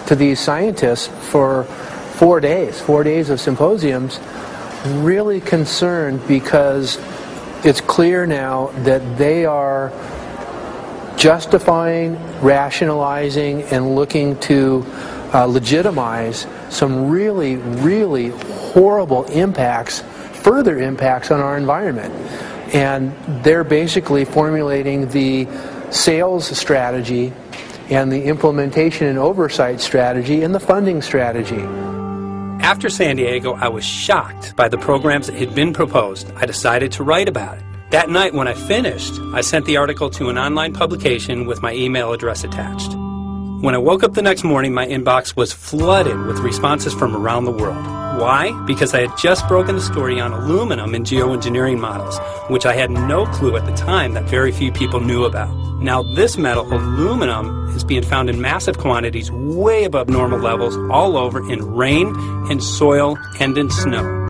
to these scientists for 4 days of symposiums, really concerned because it's clear now that they are justifying, rationalizing, and looking to legitimize some really, really horrible impacts, further impacts on our environment. And they're basically formulating the sales strategy and the implementation and oversight strategy and the funding strategy. After San Diego, I was shocked by the programs that had been proposed. I decided to write about it. That night when I finished, I sent the article to an online publication with my email address attached. When I woke up the next morning, my inbox was flooded with responses from around the world. Why? Because I had just broken the story on aluminum in geoengineering models, which I had no clue at the time that very few people knew about. Now this metal, aluminum, is being found in massive quantities way above normal levels all over in rain, in soil, and in snow.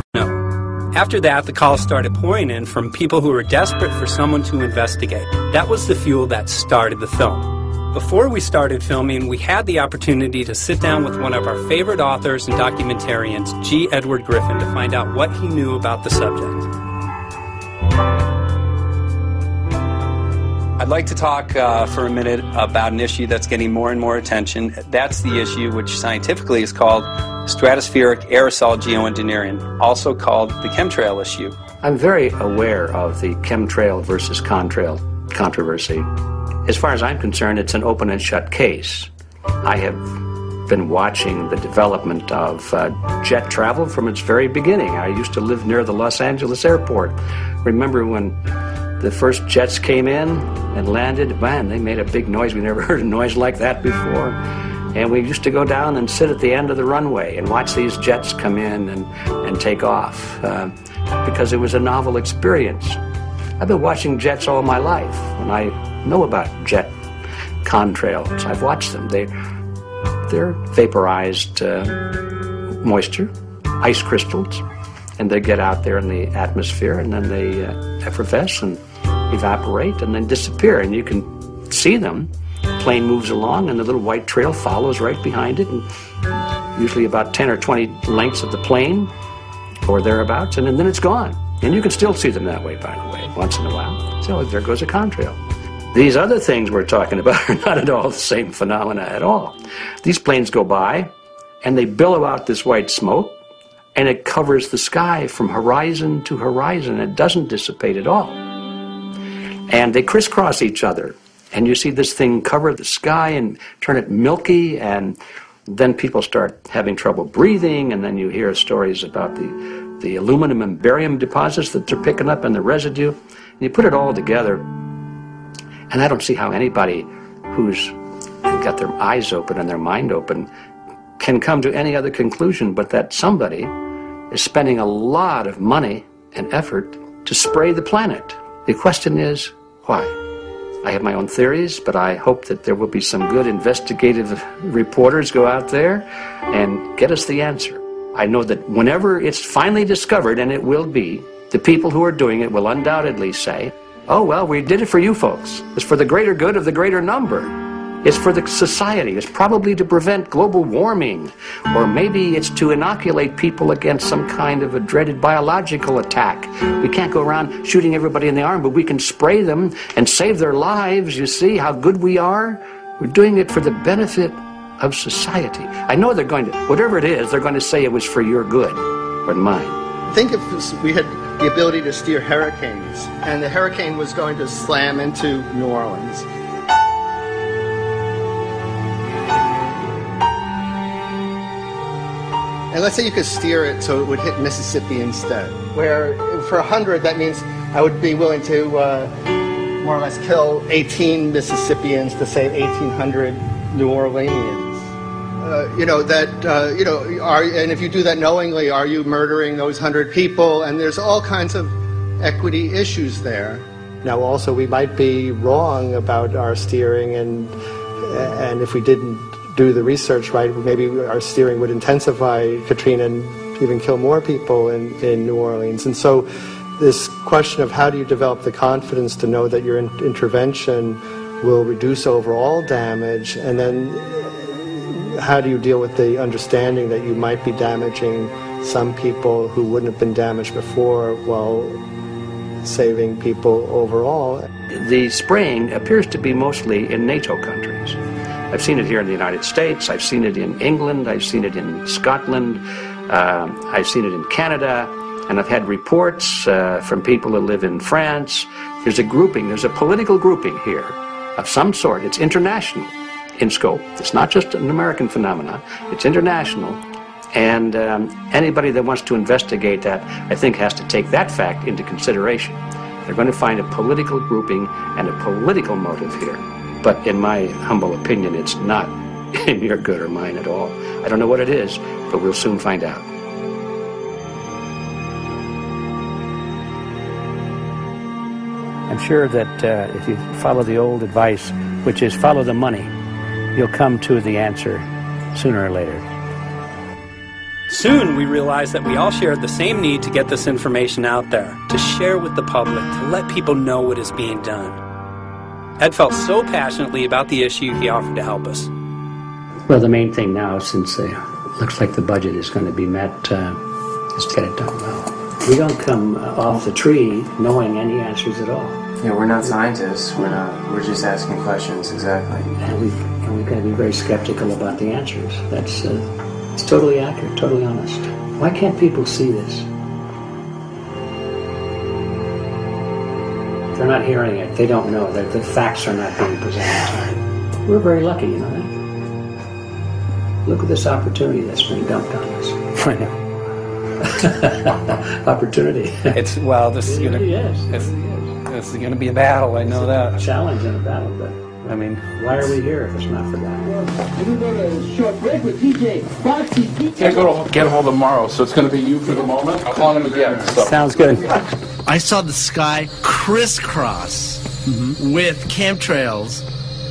After that, the calls started pouring in from people who were desperate for someone to investigate. That was the fuel that started the film. Before we started filming, we had the opportunity to sit down with one of our favorite authors and documentarians, G. Edward Griffin, to find out what he knew about the subject. I'd like to talk for a minute about an issue that's getting more and more attention. That's the issue which scientifically is called stratospheric aerosol geoengineering, also called the chemtrail issue. I'm very aware of the chemtrail versus contrail controversy. As far as I'm concerned, it's an open and shut case. I have been watching the development of jet travel from its very beginning. I used to live near the Los Angeles airport. Remember when the first jets came in and landed? Man, they made a big noise. We never heard a noise like that before. And we used to go down and sit at the end of the runway and watch these jets come in and take off because it was a novel experience. I've been watching jets all my life, and I know about jet contrails. I've watched them. They're vaporized moisture, ice crystals, and they get out there in the atmosphere, and then they effervesce and evaporate and then disappear, and you can see them. The plane moves along, and the little white trail follows right behind it, and usually about 10 or 20 lengths of the plane or thereabouts, and then it's gone. And you can still see them that way, by the way, once in a while. So there goes a contrail. These other things we're talking about are not at all the same phenomena at all. These planes go by, and they billow out this white smoke, and it covers the sky from horizon to horizon. It doesn't dissipate at all. And they crisscross each other, and you see this thing cover the sky and turn it milky, and then people start having trouble breathing, and then you hear stories about the aluminum and barium deposits that they're picking up and the residue. And you put it all together, and I don't see how anybody who's got their eyes open and their mind open can come to any other conclusion but that somebody is spending a lot of money and effort to spray the planet. The question is, why? I have my own theories, but I hope that there will be some good investigative reporters go out there and get us the answer. I know that whenever it's finally discovered, and it will be, the people who are doing it will undoubtedly say, oh, well, we did it for you folks. It's for the greater good of the greater number. It's for the society. It's probably to prevent global warming. Or maybe it's to inoculate people against some kind of a dreaded biological attack. We can't go around shooting everybody in the arm, but we can spray them and save their lives. You see how good we are? We're doing it for the benefit of society. I know they're going to, whatever it is, they're going to say it was for your good or mine. Think if we had the ability to steer hurricanes, and the hurricane was going to slam into New Orleans. And let's say you could steer it so it would hit Mississippi instead, where for 100, that means I would be willing to more or less kill 18 Mississippians to save 1,800 New Orleanians. And if you do that knowingly, are you murdering those 100 people? And there's all kinds of equity issues there. Now, also, we might be wrong about our steering, and if we didn't do the research right, maybe our steering would intensify Katrina and even kill more people in New Orleans. And so this question of how do you develop the confidence to know that your intervention will reduce overall damage, and then how do you deal with the understanding that you might be damaging some people who wouldn't have been damaged before while saving people overall? The spraying appears to be mostly in NATO countries. I've seen it here in the United States, I've seen it in England, I've seen it in Scotland, I've seen it in Canada, and I've had reports from people who live in France. There's a grouping, there's a political grouping here of some sort. It's international in scope. It's not just an American phenomenon, it's international. And anybody that wants to investigate that, I think, has to take that fact into consideration. They're going to find a political grouping and a political motive here. But in my humble opinion, it's not in your good or mine at all. I don't know what it is, but we'll soon find out. I'm sure that if you follow the old advice, which is follow the money, you'll come to the answer sooner or later. Soon we realized that we all shared the same need to get this information out there, to share with the public, to let people know what is being done. Ed felt so passionately about the issue, he offered to help us. Well, the main thing now, since it looks like the budget is going to be met, is to get it done well. We don't come off the tree knowing any answers at all. Yeah, we're not scientists. We're just asking questions, exactly. And we've got to be very skeptical about the answers. That's it's totally accurate, totally honest. Why can't people see this? They're not hearing it. They don't know that the facts are not being presented. We're very lucky, you know that? Look at this opportunity that's being dumped on us. I know. Opportunity. It's, well, this is going to, it's going to be a battle, I know that. A challenge and a battle, but I mean, why are we here if it's not for that? Can't go to get a hold of Morrow, so it's going to be you for the moment. I'll call him again. So. Sounds good. I saw the sky crisscross with chemtrails,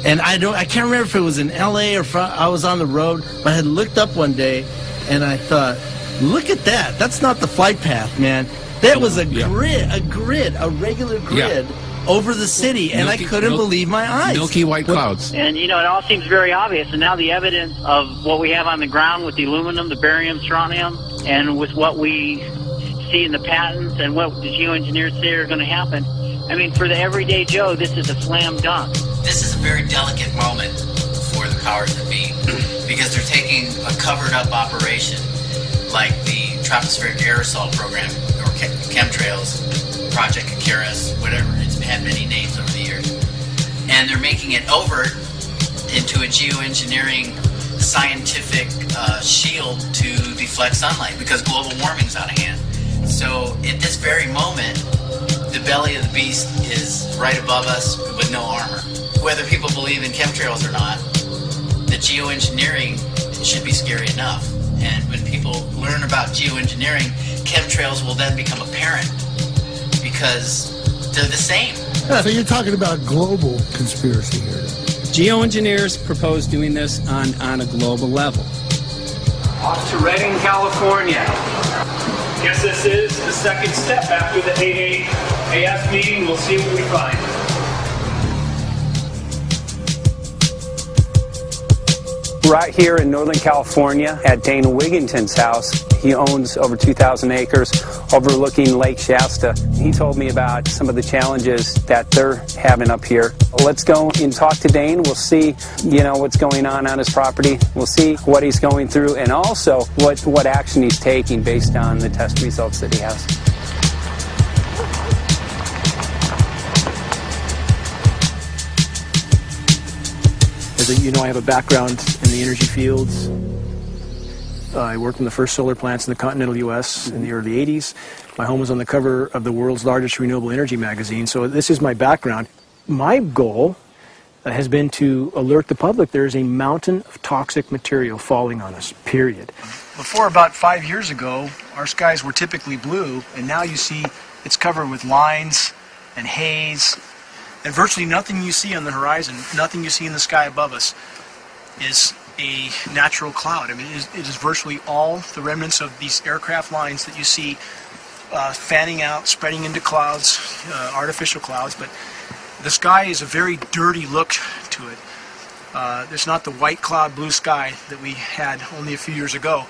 and I can't remember if it was in LA or I was on the road, but I had looked up one day and I thought, look at that. That's not the flight path, man. That was a regular grid over the city, and I couldn't believe my eyes. Milky white clouds. And, you know, it all seems very obvious, and now the evidence of what we have on the ground with the aluminum, the barium, strontium, and with what we see in the patents and what the geoengineers say are going to happen, I mean, for the everyday Joe, this is a slam dunk. This is a very delicate moment for the powers that be, because they're taking a covered-up operation like the tropospheric aerosol program, or chemtrails, Project Icarus, whatever. It's had many names over the years. And they're making it overt into a geoengineering scientific shield to deflect sunlight, because global warming's out of hand. So at this very moment, the belly of the beast is right above us with no armor. Whether people believe in chemtrails or not, the geoengineering should be scary enough. And when people learn about geoengineering, chemtrails will then become apparent, because they're the same. So you're talking about global conspiracy here. Geoengineers propose doing this on a global level. Off to Redding, California. Guess this is the second step after the AAAS meeting. We'll see what we find. Right here in Northern California at Dane Wigington's house. He owns over 2,000 acres overlooking Lake Shasta. He told me about some of the challenges that they're having up here. Let's go and talk to Dane. We'll see, what's going on his property. We'll see what he's going through, and also what action he's taking based on the test results that he has. As you know, I have a background in the energy fields. I worked in the first solar plants in the continental U.S. in the early 80s. My home was on the cover of the world's largest renewable energy magazine, so this is my background. My goal has been to alert the public there's a mountain of toxic material falling on us, period. Before about 5 years ago, our skies were typically blue, and now you see it's covered with lines and haze, and virtually nothing you see on the horizon, nothing you see in the sky above us is a natural cloud. I mean, it is virtually all the remnants of these aircraft lines that you see fanning out, spreading into clouds, artificial clouds, but the sky is a very dirty look to it. It's not the white cloud blue sky that we had only a few years ago,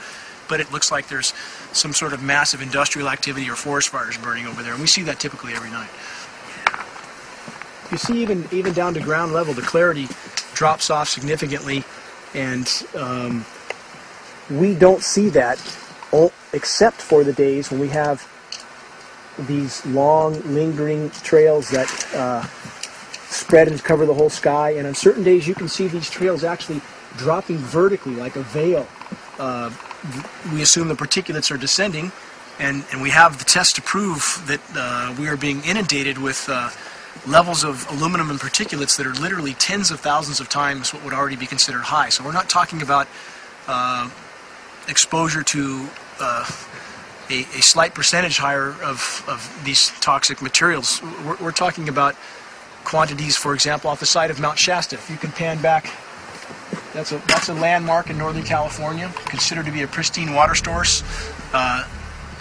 but it looks like there's some sort of massive industrial activity or forest fires burning over there, and we see that typically every night. You see even down to ground level, the clarity drops off significantly, and we don't see that except for the days when we have these long, lingering trails that spread and cover the whole sky, and on certain days you can see these trails actually dropping vertically like a veil. We assume the particulates are descending, and we have the test to prove that we are being inundated with levels of aluminum and particulates that are literally tens of thousands of times what would already be considered high. So we're not talking about exposure to a slight percentage higher of these toxic materials. We're talking about quantities, for example, off the side of Mount Shasta. If you can pan back, that's a landmark in Northern California, considered to be a pristine water source.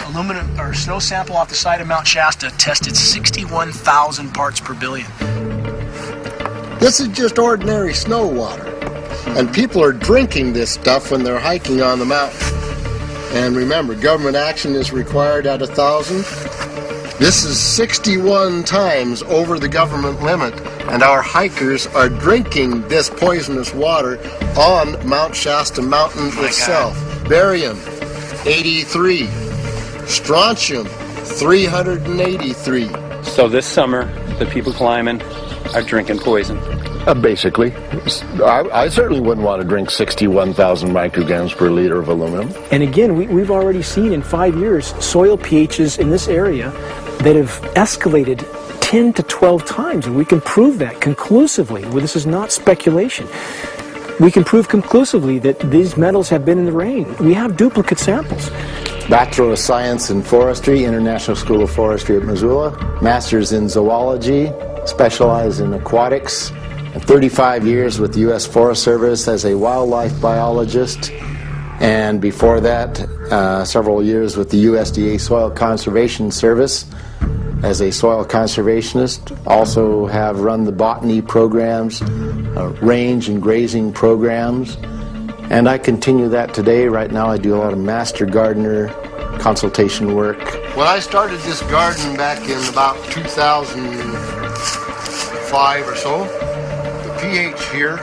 Aluminum or snow sample off the side of Mount Shasta tested 61,000 parts per billion. This is just ordinary snow water, and people are drinking this stuff when they're hiking on the mountain. And remember, government action is required at 1,000. This is 61 times over the government limit, and our hikers are drinking this poisonous water on Mount Shasta Mountain itself. Barium, 83. Strontium, 383. So this summer, the people climbing are drinking poison. Basically. I certainly wouldn't want to drink 61,000 micrograms per liter of aluminum. And again, we've already seen in 5 years soil pHs in this area that have escalated 10 to 12 times, and we can prove that conclusively. Well, this is not speculation. We can prove conclusively that these metals have been in the rain. We have duplicate samples. Bachelor of Science in Forestry, International School of Forestry at Missoula. Master's in Zoology, specialized in aquatics. And 35 years with the U.S. Forest Service as a wildlife biologist. And before that, several years with the USDA Soil Conservation Service as a soil conservationist. Also have run the botany programs, range and grazing programs. And I continue that today. Right now I do a lot of master gardener consultation work. When I started this garden back in about 2005 or so, the pH here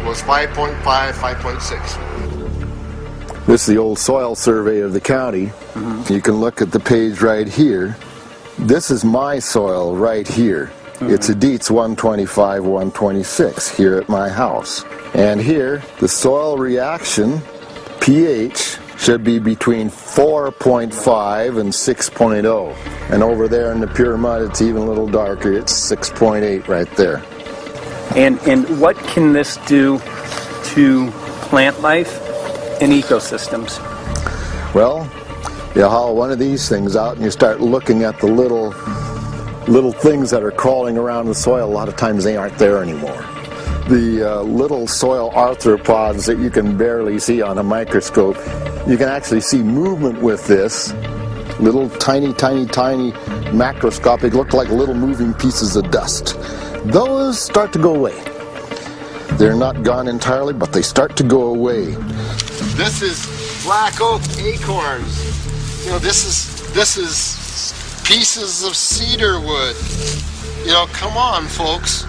was 5.5, 5.6. This is the old soil survey of the county. You can look at the page right here. This is my soil right here. It's a Dietz 125, 126 here at my house. And here, the soil reaction pH should be between 4.5 and 6.0. And over there in the pure mud, it's even a little darker. It's 6.8 right there. And what can this do to plant life and ecosystems? Well, you haul one of these things out and you start looking at the little things that are crawling around the soil. A lot of times they aren't there anymore. The little soil arthropods that you can barely see on a microscope, you can actually see movement with this. Little tiny macroscopic, look like little moving pieces of dust. Those start to go away. They're not gone entirely, but they start to go away. This is black oak acorns. You know, this is pieces of cedar wood. You know, come on, folks.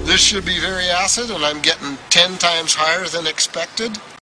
This should be very acid, and I'm getting 10 times higher than expected.